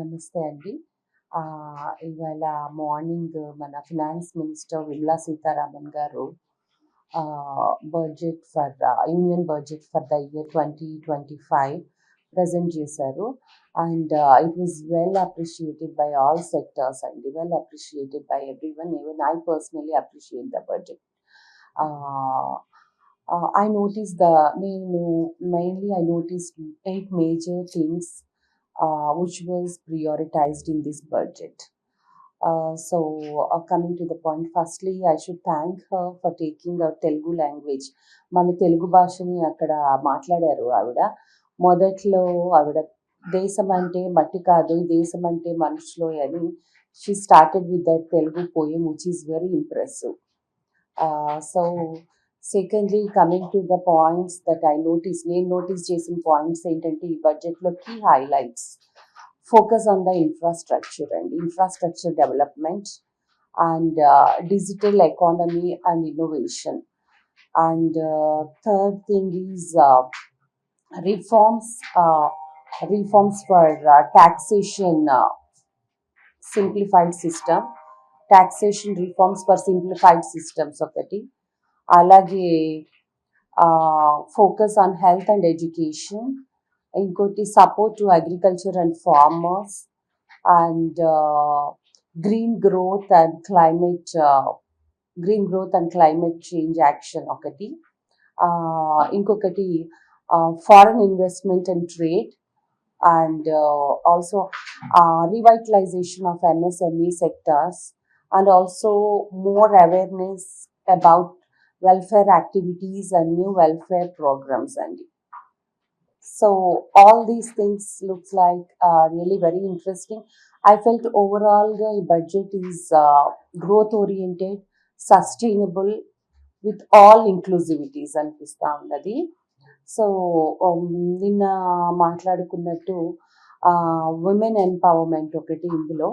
నమస్తే అండి. ఇవాళ మార్నింగ్ మన ఫినాన్స్ మినిస్టర్ నిర్మలా సీతారామన్ గారు budget for union budget for the year 2025 present చేశారు. And it was well appreciated by all sectors అండి. Well appreciated by everyone. Even I personally appreciate the budget. I noticed mainly I noticed 8 major things which was prioritized in this budget. Coming to the point, firstly, I should thank her for taking our Telugu language. మన తెలుగు భాషని అక్కడ మాట్లాడారు ఆవిడ. మొదట్లో ఆవిడ దేశం అంటే మట్టి కాదు, దేశం అంటే మనుషులు అని she started with that Telugu poem, which is very impressive. Secondly, coming to the points that I noticed, నేను నోటీస్ చేసిన పాయింట్స్ ఏంటంటే ఈ బడ్జెట్లో key highlights focus on the infrastructure and infrastructure development and digital economy and innovation. And third thing is reforms for taxation simplified system, taxation reforms for simplified systems ఒకటి. అలాగే focus on health and education, ఇంకోటి support to agriculture and farmers and green growth and climate change action ఒకటి. ఇంకొకటి foreign investment and trade and also revitalization of MSME sectors and also more awareness about welfare activities and new welfare programs. And so all these things looks like really very interesting. I felt overall the budget is growth oriented, sustainable with all inclusivities అనిపిస్తా ఉన్నది. So నిన్న మాట్లాడుకున్నట్టు women empowerment ఒకటి ఇందులో.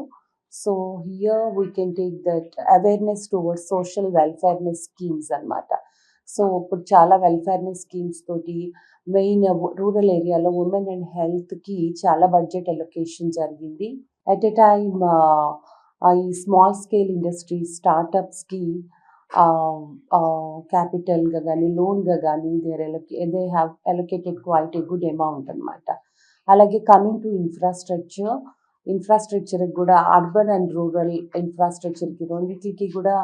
So here we can take that awareness towards social welfareness schemes అనమాట. So ఇప్పుడు చాలా welfareness schemes తోటి main rural ఏరియాలో ఉమెన్ అండ్ హెల్త్కి చాలా బడ్జెట్ అలొకేషన్ జరిగింది. అట్ ఎ టైమ్ ఈ స్మాల్ స్కేల్ ఇండస్ట్రీస్ స్టార్టప్స్కి క్యాపిటల్గా కానీ లోన్గా కానీ they have allocated quite a good amount అనమాట. అలాగే కమింగ్ టు ఇన్ఫ్రాస్ట్రక్చర్కి కూడా అర్బన్ అండ్ రూరల్ ఇన్ఫ్రాస్ట్రక్చర్కి రెండింటికి కూడా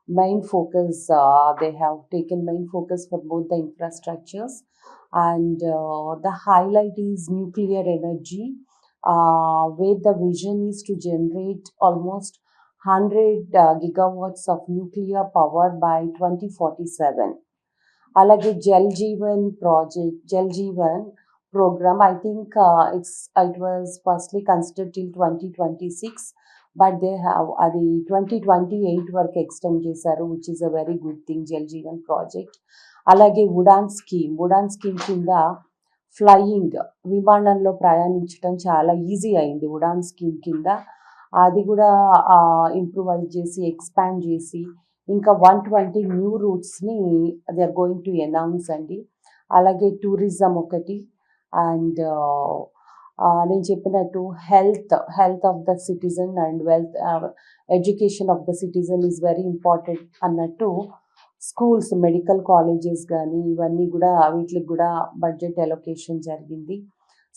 main focus they have taken main focus for both the infrastructures. And the highlight is nuclear energy, where the vision is to generate almost 100 gigawatts of nuclear power by 2047. Alage Jal Jeevan program, I think it was firstly considered till 2026, but they have adi 2028 వరకు extend చేశారు, which is a very good thing. Jal Jeevan project. Alage Udan scheme కింద flying విమానంలో ప్రయాణించడం చాలా easy అయింది Udaan scheme కింద. అది కూడా ఇంప్రూవైజ్ చేసి ఎక్స్పాండ్ చేసి ఇంకా 120 న్యూ రూట్స్ని they are going to announce అండి. అలాగే టూరిజం ఒకటి. అండ్ నేను చెప్పినట్టు health of the citizen and education of the citizen is very important అన్నట్టు స్కూల్స్, మెడికల్ కాలేజెస్ కానీ ఇవన్నీ కూడా వీటికి కూడా బడ్జెట్ అలొకేషన్ జరిగింది.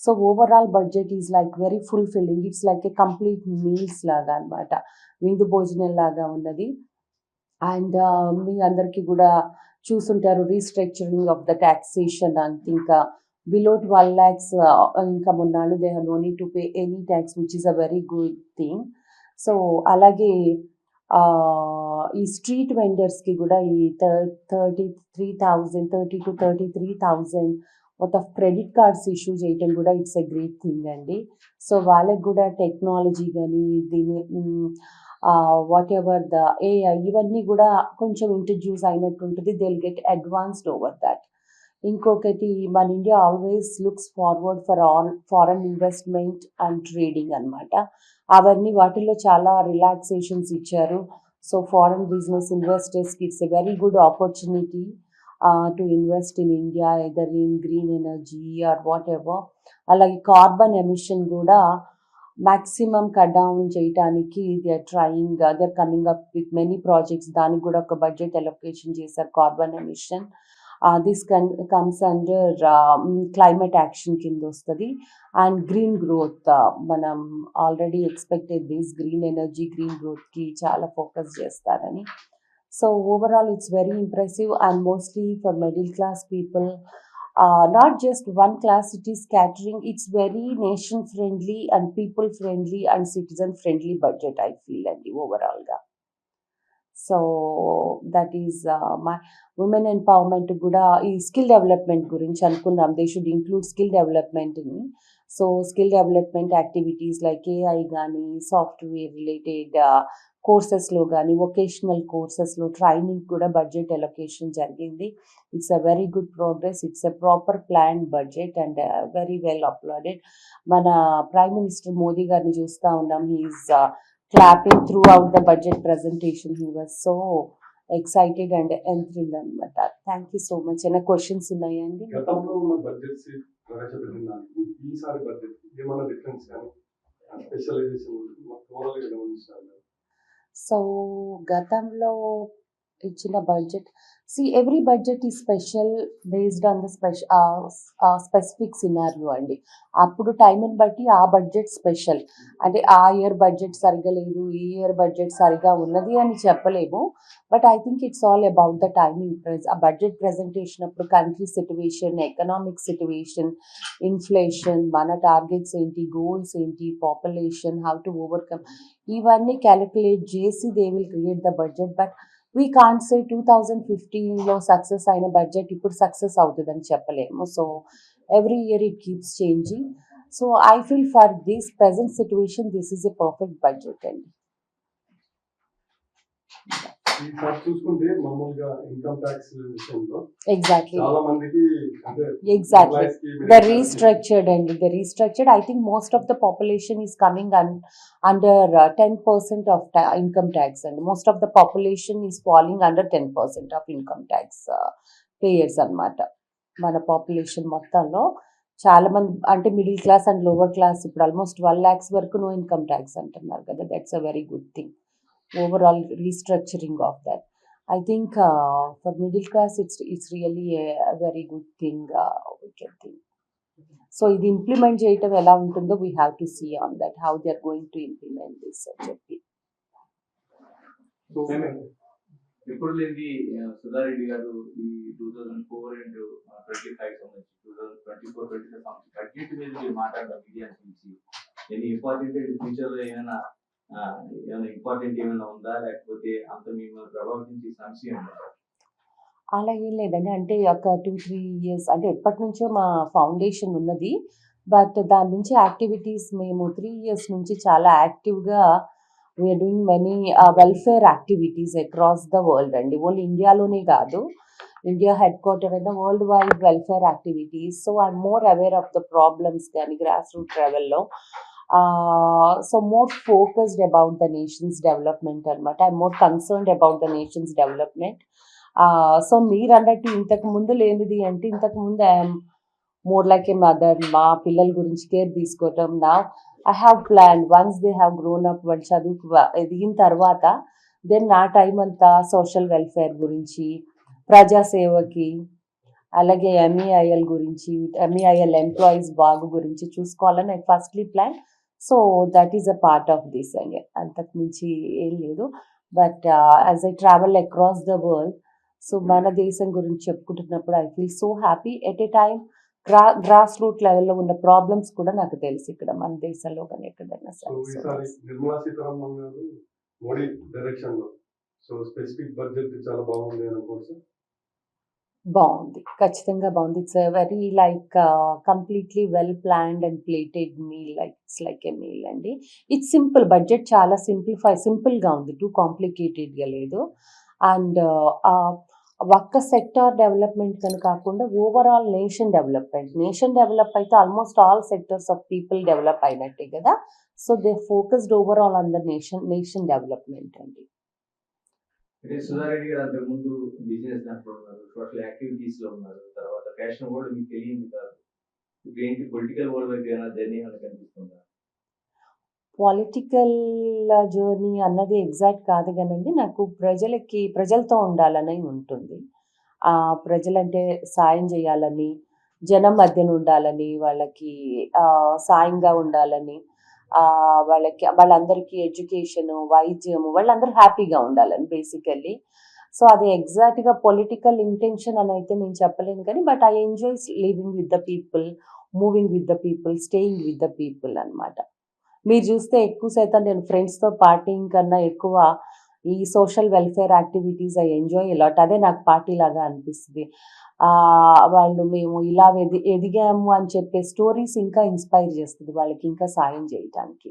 So overall budget is like very fulfilling. It's like a complete meals లాగా అనమాట, విందు భోజనం లాగా ఉన్నది. అండ్ మీ అందరికీ కూడా చూసుంటారు restructuring of the taxation. And ఇంకా బిలో 12 lakhs ఇంకా ఉన్నాళ్ళు they have no need to pay any tax, which is a very good thing. So అలాగే ఈ స్ట్రీట్ వెండర్స్కి కూడా ఈ 30 to 33,000 మొత్తం ఆఫ్ క్రెడిట్ కార్డ్స్ ఇష్యూ చేయటం కూడా ఇట్స్ ఎ గ్రేట్ థింగ్ అండి. సో వాళ్ళకి కూడా టెక్నాలజీ కానీ దీని వాట్ ఎవర్ ద ఏఐ ఇవన్నీ కూడా కొంచెం ఇంట్రడ్యూస్ అయినట్టు ఉంటుంది. They will get advanced over that. ఇంకొకటి మన India always looks forward for all foreign investment and trading అనమాట. అవన్నీ వాటిల్లో చాలా రిలాక్సేషన్స్ ఇచ్చారు. సో ఫారెన్ బిజినెస్ ఇన్వెస్టర్స్కి it's a very good opportunity to invest in India, either in green energy or whatever. అలాగే carbon emission కూడా maximum cut down చేయటానికి they are trying, they are coming up with many projects. దానికి కూడా ఒక budget allocation చేశారు. Carbon emission this comes under climate action కింద వస్తుంది. And green growth, మనం already expected this green energy, green గ్రోత్కి చాలా ఫోకస్ చేస్తారని. So overall it's very impressive and mostly for middle class people, not just one class it is catering. It's very nation friendly and people friendly and citizen friendly budget, I feel, and overall ga. So that is my women empowerment కూడా ఈ skill development గురించి అనుకున్నాం. They should include skill డెవలప్మెంట్ని. So skill development activities like AI కానీ, software related కోర్సెస్లో కానీ, vocational కోర్సెస్లో training కూడా బడ్జెట్ అలొకేషన్ జరిగింది. It's a very good progress. It's a proper plan budget and very well uploaded. మన ప్రైమ్ మినిస్టర్ మోదీ గారిని చూస్తూ ఉన్నాం. He is clapping throughout the budget presentation. He was so excited and enthralled అనమాట. Thank you so much. ఏమైనా questions ఉన్నాయండి? గతంలో ఉన్న budgets ప్రవేశపెట్టిన దానికి ఈసారి బడ్జెట్ ఏమైనా డిఫరెన్స్ కానీ స్పెషలైజేషన్ ఓవరాల్గా గమనించాలి. సో గతంలో ఇచ్చిన బడ్జెట్, ఎవ్రీ బడ్జెట్ ఈ special based on the specific scenario అండి. అప్పుడు టైంని బట్టి ఆ బడ్జెట్ స్పెషల్. అంటే ఆ ఇయర్ బడ్జెట్ సరిగా లేదు, ఈ ఇయర్ బడ్జెట్ సరిగా ఉన్నది అని చెప్పలేము. But I think it's all about the timing. ఆ బడ్జెట్ ప్రజెంటేషన్ అప్పుడు country situation, economic situation, inflation, మన టార్గెట్స్ ఏంటి, గోల్స్ ఏంటి, పాపులేషన్, హౌ టు ఓవర్కమ్, ఇవన్నీ క్యాలిక్యులేట్ చేసి they will create the budget. But we can't say 2015లో success అయిన budget ఇప్పుడు సక్సెస్ అవుతుందని చెప్పలేము. So every year it keeps changing. So I feel for this present situation this is a perfect budget అండి. ఈసారి చూసుకుంటే మామూలుగా ఇన్కమ్ ట్యాక్స్ విషయంలో ఎగ్జాక్ట్లీ చాలా మందికి అంటే exactly the restructured and the restructured, I think most of the population is coming under 10% of income tax, and most of the population is falling under 10% of income tax payers అన్నమాట. మన population మొత్తంలో చాలా మంది అంటే middle class and lower class ఇప్పుడు almost 1 lakhs వరకు no income tax అంటున్నారు కదా. That's a very good thing. Overall restructuring of that, I think for middle class, it's really a very good thing. We can think. So ఇది implement చేయటం ఎలా ఉంటుందో we have to see on that, how they are going to implement this అని చెప్పి. ఇప్పుడు లేని సుధారెడ్డి గారు ఈ 2004 and 25 సంబంధించి 2024-25 బడ్జెట్ మీద మీరు మాట్లాడడం ఇది అనిపించి ఎన్ని ఇంపార్టెంట్ ఫ్యూచర్లో ఏమైనా ఇంపార్టెంట్ ఏమైనా ఉందా, లేకపోతే అంత మేము ప్రభావితం చేసే అంశం ఉందా? అలా ఏం లేదండి. అంటే ఒక 2-3 years అంటే ఎప్పటి నుంచో మా ఫౌండేషన్ ఉన్నది. బట్ దాని నుంచి యాక్టివిటీస్ మేము 3 years నుంచి చాలా యాక్టివ్గా we are doing many welfare activities across the world అండి. ఓన్లీ ఇండియాలోనే కాదు, ఇండియా హెడ్ క్వార్టర్ అయిన world wide welfare activities. So I'm more aware of the problems కానీ గ్రాస్ రూట్ లెవెల్లో. So more focused about the nation's development అనమాట. I'm more concerned about the nation's development. So మీరు అన్నట్టు ఇంతకు ముందు లేనిది అంటే ఇంతకు ముందు I'm more like a mother. మా పిల్లల గురించి కేర్ తీసుకోవటం. నా I have plan once they have grown up, వాళ్ళు చదువుకు ఎదిగిన తర్వాత దెన్ నా టైం అంతా సోషల్ వెల్ఫేర్ గురించి, ప్రజాసేవకి, అలాగే ఎంఈఐఎల్ గురించి, ఎంఈఐఎల్ ఎంప్లాయీస్ బాగు గురించి చూసుకోవాలని I firstly plan. So that is a part of this అండి. అంతకు మించి ఏం లేదు. But as I travel across the world, so మన దేశం గురించి చెప్పుకుంటున్నప్పుడు I feel so happy. At a time grass root లెవెల్లో ఉన్న ప్రాబ్లమ్స్ కూడా నాకు తెలుసు ఇక్కడ మన దేశంలో కానీ ఎక్కడైనా సరే. నిర్మలా సీతారామన్ గారు మోడీ డైరెక్షన్ లో సో స్పెసిఫిక్ బడ్జెట్ చాలా బాగుంది అనుకోవచ్చు. బాగుంది, ఖచ్చితంగా బాగుంది. It's very like completely well planned and plated meal. Like it's like A meal అండి. ఇట్స్ సింపుల్ బడ్జెట్, చాలా సింపుల్గా ఉంది, టూ కాంప్లికేటెడ్గా లేదు. అండ్ ఒక్క సెక్టార్ డెవలప్మెంట్ అని కాకుండా ఓవరాల్ నేషన్ డెవలప్ అయితే almost all sectors of people develop అయినట్టే కదా. So they focused overall on the nation development అండి. అంటే సుధారెడ్డి గారు అంతకు ముందు బిజినెస్ దాంట్లో ఉన్నారు, సోషల్ యాక్టివిటీస్ లో ఉన్నారు, తర్వాత ఫ్యాషన్ వరల్డ్ మీకు తెలియదు కాదు. ఇప్పుడు ఏంటి పొలిటికల్ వరల్డ్ వైపు ఏమైనా జర్నీ ఏమైనా కనిపిస్తుందా? పొలిటికల్ జర్నీ అన్నది ఎగ్జాక్ట్ కాదు గానండి. నాకు ప్రజలతో ఉండాలని ఉంటుంది. ప్రజలంటే సాయం జేయాలని, జనం మధ్యన ఉండాలని, వాళ్ళకి సాయంగా ఉండాలని, వాళ్ళందరికీ ఎడ్యుకేషను, వైద్యము వాళ్ళందరూ హ్యాపీగా ఉండాలని బేసికల్లీ. సో, అది ఎగ్జాక్ట్‌గా పొలిటికల్ ఇంటెన్షన్ అనైతే నేను చెప్పలేను కానీ, but I enjoy living with the people, moving with the people, staying with the people అనమాట. మీరు చూస్తే ఎక్కువ శాతం నేను ఫ్రెండ్స్‌తో పార్టీయింగ్ కన్నా ఎక్కువ ఈ social welfare activities I enjoy allot. అదే నాకు పార్టీ లాగా అనిపిస్తది. మేము ఇలా ఎదిగాము అని చెప్పే స్టోరీస్ ఇంకా ఇన్‌స్పైర్ చేస్తది వాళ్ళకి ఇంకా సాయం చేయటానికి.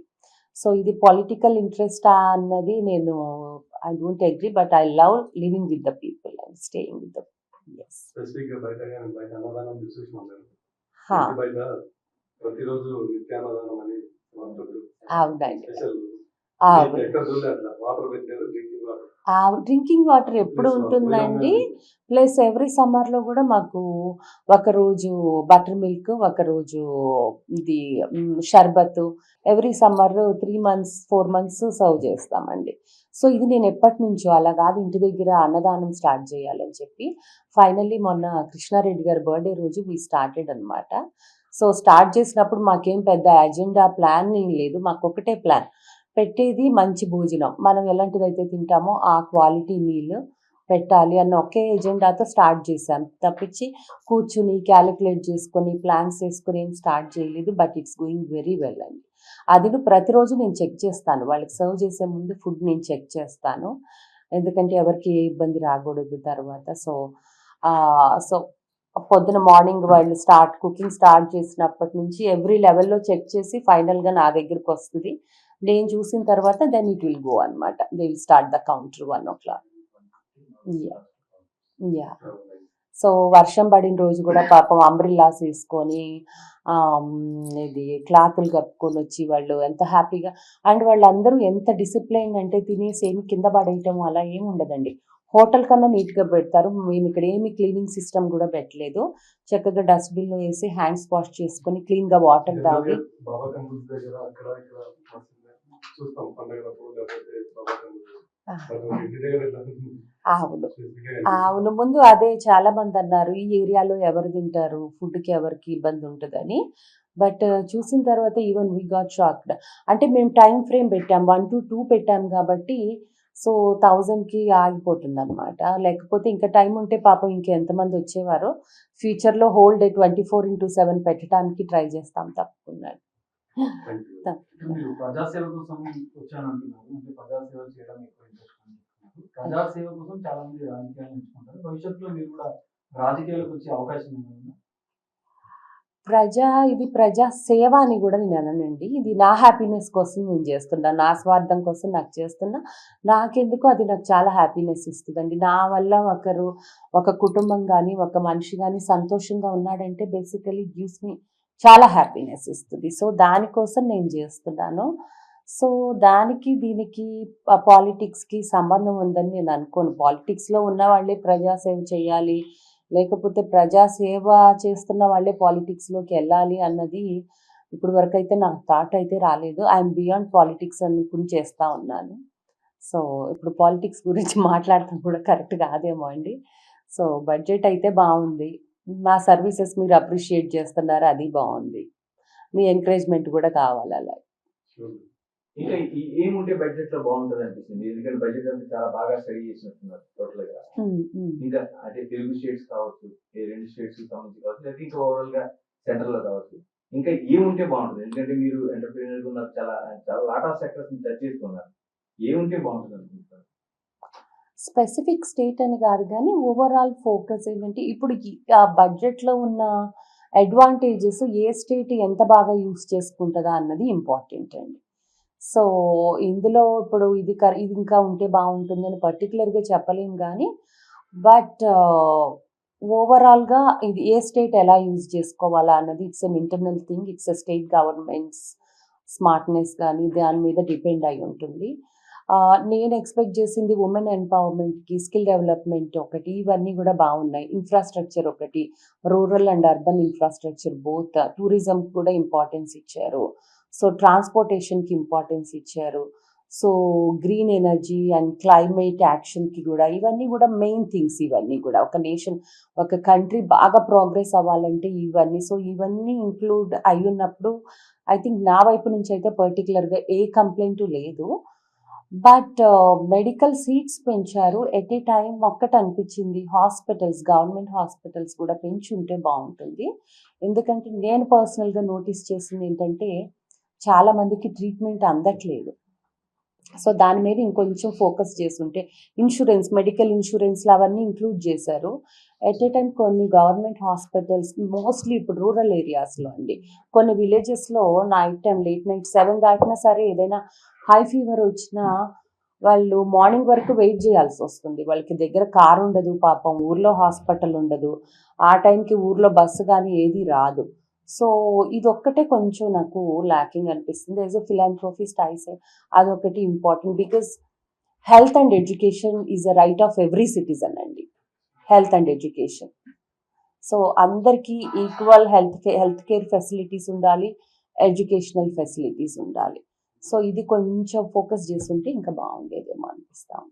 సో, ఇది పొలిటికల్ ఇంట్రెస్టా అన్నది నేను I don't agree. But I love living with the people and staying with the yes. స్పెసిఫిక్‌గా బయట అన్నదానం చూసేసినాం మేము. హా! ఇంటి బయట ప్రతిరోజు నిత్యాన్నదానం అని వాడుతుండ్రు. అవునండి. స్పెషల్ అవును. ఎక్కడ చూడలే అట్లా వాటర్ పెట్టారు, డ్రింకింగ్ వాటర్. డ్రింకింగ్ వాటర్ ఎప్పుడు ఉంటుందండి. ప్లస్ ఎవ్రీ సమ్మర్‌లో గూడా మాకు ఒకరోజు బటర్ మిల్క్, ఒకరోజు ఇది షర్బతు every summer 3 months, 4 months serve చేస్తామండి. సో, ఇది నేను ఎప్పటినుంచో అలా కాదు ఇంటి దగ్గర అన్నదానం స్టార్ట్ చేయాలని చెప్పి ఫైనల్లీ మొన్న కృష్ణారెడ్డి గారి బర్త్‌డే రోజు వి స్టార్టెడ్ అనమాట. సో, స్టార్ట్ చేసినప్పుడు మాకేం పెద్ద అజెండా ప్లాన్ ఏం లేదు. మాకొకటే ప్లాన్. పెట్టేది మంచి భోజనం. మనం ఎలాంటిదైతే తింటామో ఆ క్వాలిటీ మీల్ పెట్టాలి అన్న ఒకే ఎజెండాతో స్టార్ట్ చేశాం. తప్పించి కూర్చుని క్యాలిక్యులేట్ చేసుకొని, ప్లాన్స్ చేసుకొని ఏం స్టార్ట్ చేయలేదు. But it's going very well అండి. అదిను ప్రతిరోజు నేను చెక్ చేస్తాను. వాళ్ళకి సర్వ్ చేసే ముందు ఫుడ్ నేను చెక్ చేస్తాను. ఎందుకంటే ఎవరికీ ఏ ఇబ్బంది రాకూడదు తర్వాత. సో, పొద్దున మార్నింగ్ వాళ్ళు కుకింగ్ స్టార్ట్ చేసినప్పటి నుంచి ఎవ్రీ లెవెల్‌లో చెక్ చేసి ఫైనల్‌గా నా దగ్గరకొస్తది. నేను చూసిన తర్వాత దెన్ ఇట్ విల్ గో అనమాట. They will start the counter 1:00. Yeah! Yeah! So, వర్షం పడిన రోజు గూడా పాపం అంబ్రెల్లాస్ ఏసుకొని ఇది క్లాతులు కప్పుకొనొచ్చి వాళ్ళు ఎంత హ్యాపీగా అండ్ వాళ్ళందరూ ఎంత డిసిప్లైన్డ్ అంటే తినేసి ఏమి కింద పడేయటం అలా ఏమి ఉండదండి. హోటల్ కన్నా నీట్‌గా పెడతారు. మేమిక్కడ ఏమి క్లీనింగ్ సిస్టమ్ గూడా పెట్టలేదు. చక్కగా డస్ట్‌బిన్‌లో ఏసి హ్యాండ్స్ వాష్ చేసుకొని క్లీన్‌గా వాటర్ తాగి బాబా టెంపుల్స్ దగ్గర అక్కడ ఇక్కడ చూస్తాం పండగలప్పుడు లేకపోతే బాబా టెంపుల్స్. బట్ ఇంటి దగ్గర ఇట్లా అవును. స్పెసిఫిక్‌గా అనిపిస్తుంది. అవును. ముందు అదే చాలామందన్నారు. ఈ ఏరియాలో ఎవరు తింటారు? ఫుడ్‌కి ఎవరికి ఇబ్బందుంటదని. బట్ చూసిన తర్వాత ఈవెన్ వి గాట్ షాక్డ్. అంటే మేము టైమ్ ఫ్రేమ్ పెట్టాం. 1-2 పెట్టాం కాబట్టి సో, 1000కి ఆగిపోతుందనమాట. లేకపోతే ఇంకా టైం ఉంటే పాపం ఇంకెంతమంది వచ్చేవారో. ఫ్యూచర్‌లో హోల్ డే 24/7 పెట్టడానికి ట్రై చేస్తాం తప్పకుండా. Thank you. తప్పకుండా. మీరు ప్రజాసేవ కోసం వచ్చానంటున్నారు. అంటే ప్రజాసేవ చేయడం ఎక్కువ ఇంట్రెస్ట్ అని చెప్తున్నారు. ప్రజాసేవ కోసం చాలా మంది రాజకీయాలను ఎంచుకుంటారు. భవిష్యత్తులో మీరు కూడా రాజకీయాలకు వచ్చే అవకాశం ఏమైనా ఉందా? ఇది ప్రజా సేవ అని గూడా నేను అననండి. ఇది నా హ్యాపీనెస్ కోసం నేను చేస్తున్నా. నా స్వార్థం కోసం నాకు చేస్తున్నా. నాకెందుకో అది నాకు చాలా హ్యాపీనెస్ ఇస్తదండి. నా వల్ల ఒక కుటుంబం గానీ, ఒక మనిషి గానీ సంతోషంగా ఉన్నాడంటే బేసికల్లీ గివ్స్ మీ చాలా హ్యాపీనెస్ ఇస్తది. సో, దానికోసం నేను చేస్తున్నాను. సో, దీనికి పాలిటిక్స్‌కి సంబంధం ఉందని నేను అనుకోను. పాలిటిక్స్‌లో ఉన్నవాళ్ళే ప్రజాసేవ చేయాలి, లేకపోతే ప్రజాసేవ చేస్తున్న వాళ్ళే పాలిటిక్స్‌లోకి ఎళ్ళాలి అన్నది ఇప్పటి వరకైతే నాకు థాట్ అయితే రాలేదు. ఐయామ్ బియాండ్ పాలిటిక్స్ అనుకుని చేస్తా ఉన్నాను. సో, ఇప్పుడు పాలిటిక్స్ గురించి మాట్లాడటం కూడా కరెక్ట్ కాదేమో అండి. సో, బడ్జెట్ అయితే బావుంది. మా సర్వీసెస్ మీరు అప్రిషియేట్ చేస్తున్నారు. అది బావుంది. మీ ఎంకరేజ్‌మెంట్ కూడా కావాలి అలా. షూర్. ఇంకా ఏముంటే బడ్జెట్ లో బాగుంటది అనిపిస్తుంది. ఎందుకంటే బడ్జెట్ అంటే చాలా బాగా స్టడీ చేసినట్టున్నారు టోటల్ గా. ఇంకా అంటే తెలుగు స్టేట్స్ కావచ్చు, ఈ 2 స్టేట్స్ సంబంధించి కావచ్చు, లేకపోతే ఇంకా ఓవరాల్ గా సెంట్రల్ లో కావచ్చు. ఇంకా ఏముంటే బాగుంటుంది? ఎందుకంటే మీరు ఎంటర్‌ప్రెన్యూర్ ఉన్నారు, చాలా చాలా లాట్ ఆఫ్ సెక్టర్స్ ని టచ్ చేసుకున్నారు. ఏముంటే బాగుంటుంది అనుకుంటున్నారు? స్పెసిఫిక్ స్టేట్ అని కాదు గానీ, ఓవరాల్ ఫోకస్ ఏంటంటే ఇప్పుడు బడ్జెట్‌లో ఉన్న అడ్వాంటేజెస్ ఏ స్టేట్ ఎంత బాగా యూజ్ చేసుకుంటదా అన్నది ఇంపార్టెంట్ అండి. సో, ఇందులో ఇప్పుడు ఇది ఇంకా ఉంటే బావుంటుందని పర్టిక్యులర్‌గా చెప్పలేం గానీ, బట్ ఓవరాల్‌గా ఇది ఏ స్టేట్ ఎలా యూజ్ చేసుకోవాలా అన్నది it's an internal thing. It's a state governments smartness గానీ దాని మీద డిపెండ్ అయ్యి ఉంటుంది. నేను ఎక్స్‌పెక్ట్ చేసింది వుమెన్ ఎంపవర్‌మెంట్‌కి, స్కిల్ డెవలప్‌మెంట్ ఒకటి ఇవన్నీ గూడా బావున్నాయి. ఇన్‌ఫ్రాస్ట్రక్చర్ ఒకటి, rural and urban infrastructure both. టూరిజంకి కూడా ఇంపార్టెన్స్ ఇచ్చారు. సో ట్రాన్స్పోర్టేషన్కి ఇంపార్టెన్స్ ఇచ్చారు. So green energy and climate యాక్షన్కి కూడా ఇవన్నీ కూడా మెయిన్ థింగ్స్. ఇవన్నీ కూడా ఒక నేషన్, ఒక కంట్రీ బాగా ప్రోగ్రెస్ అవ్వాలంటే ఇవన్నీ, సో ఇవన్నీ ఇంక్లూడ్ అయి ఉన్నప్పుడు ఐ థింక్ నా వైపు నుంచి అయితే పర్టికులర్గా ఏ కంప్లైంట్ లేదు. బట్ మెడికల్ సీట్స్ పెంచారు. ఎట్ ఏ టైం ఒక్కటి అనిపించింది, హాస్పిటల్స్, గవర్నమెంట్ హాస్పిటల్స్ కూడా పెంచి ఉంటే బాగుంటుంది. ఎందుకంటే నేను పర్సనల్గా నోటీస్ చేసింది ఏంటంటే చాలా మందికి ట్రీట్మెంట్ అందట్లేదు. సో దాని మీద ఇంకొంచెం ఫోకస్ చేస్తుంటే ఇన్సూరెన్స్, మెడికల్ ఇన్సూరెన్స్లు అవన్నీ ఇంక్లూడ్ చేశారు. ఎట్ ఏ టైం కొన్ని గవర్నమెంట్ హాస్పిటల్స్ మోస్ట్లీ ఇప్పుడు రూరల్ ఏరియాస్లో అండి, కొన్ని విలేజెస్లో నైట్ టైం లేట్ నైట్ 7 దాటినా సరే ఏదైనా హై ఫీవర్ వచ్చినా వాళ్ళు మార్నింగ్ వరకు వెయిట్ చేయాల్సి వస్తుంది. వాళ్ళకి దగ్గర కారు ఉండదు, పాపం ఊర్లో హాస్పిటల్ ఉండదు, ఆ టైంకి ఊర్లో బస్సు కానీ ఏది రాదు. సో ఇదొక్కటే కొంచెం నాకు ల్యాకింగ్ అనిపిస్తుంది. As a philanthropist I say అదొకటి important, because health and education is a right of every citizen అండి, హెల్త్ అండ్ ఎడ్యుకేషన్. సో అందరికీ ఈక్వల్ హెల్త్ కేర్ ఫెసిలిటీస్ ఉండాలి, ఎడ్యుకేషనల్ ఫెసిలిటీస్ ఉండాలి. సో ఇది కొంచెం ఫోకస్ చేస్తుంటే ఇంకా బాగుండేదేమో అనిపిస్తాం.